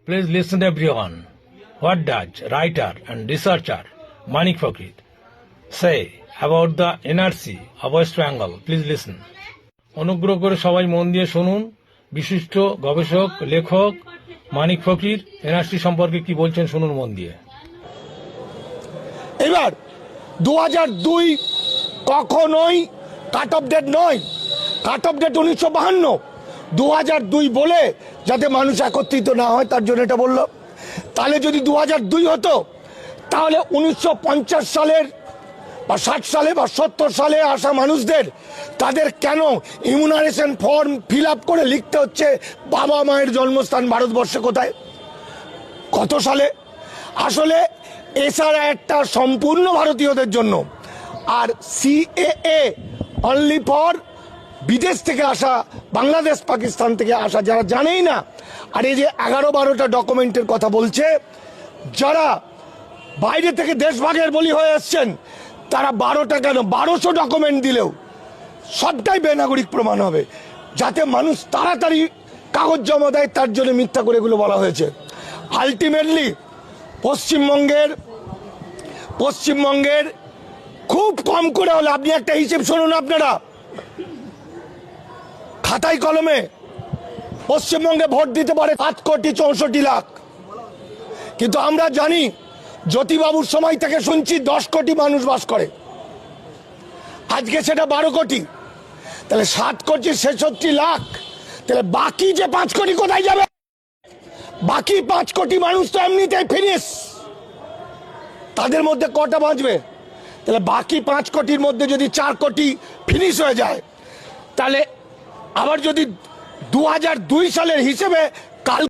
Please listen everyone. What does writer and researcher Manik Fakir say about the NRC of West Bengal? Please listen. অনুগ্রহ করে সবাই মন দিয়ে শুনুন। বিশিষ্ট গবেষক লেখক মানিক ফকির এনআরসি সম্পর্কে কি বলছেন শুনুন মন দিয়ে। এবার 2002 কখনোই কাট অফ ডেট নয়, কাট অফ ডেট 1952। 2002 বলে যাতে মানুষ একত্রিত না হয় তার জন্য এটা বলল। তাহলে যদি 2002 হতো তাহলে 1950 সালের বা 60 সালে বা 70 সালে আসা মানুষদের তাদের কেন ইমিউনাইজেশন ফর্ম ফিল আপ করে লিখতে হচ্ছে বাবা মায়ের জন্মস্থান ভারতবর্ষে কোথায়, কত সালে? আসলে এছাড়া একটা সম্পূর্ণ ভারতীয়দের জন্য, আর সিএএ অনলি ফর বিদেশ থেকে আসা, বাংলাদেশ পাকিস্তান থেকে আসা যারা জানেই না। আর এই যে 11-12টা ডকুমেন্টের কথা বলছে, যারা বাইরে থেকে দেশভাগের বলি হয়ে এসছেন তারা 12টা কেন 1200 ডকুমেন্ট দিলেও সবটাই বেনাগরিক প্রমাণ হবে, যাতে মানুষ তাড়াতাড়ি কাগজ জমা দেয়, তার জন্য মিথ্যা করে এগুলো বলা হয়েছে। আলটিমেটলি পশ্চিমবঙ্গের খুব কম করে হলে, আপনি একটা হিসেব শুনুন আপনারা, খাতায় কলমে পশ্চিমবঙ্গে ভোট দিতে পারে 7,64,00,000, কিন্তু আমরা জানি জ্যোতিবাবুর সময় থেকে শুনছি 10 কোটি মানুষ বাস করে, আজকে সেটা 12 কোটি। তাহলে 7,66,00,000, তাহলে বাকি যে 5 কোটি কোথায় যাবে? বাকি 5 কোটি মানুষ তো এমনিতেই ফিনিশ, তাদের মধ্যে কটা বাঁচবে? তাহলে বাকি 5 কোটির মধ্যে যদি 4 কোটি ফিনিশ হয়ে যায়, তাহলে আবার যদি 2002 সালের হিসেবে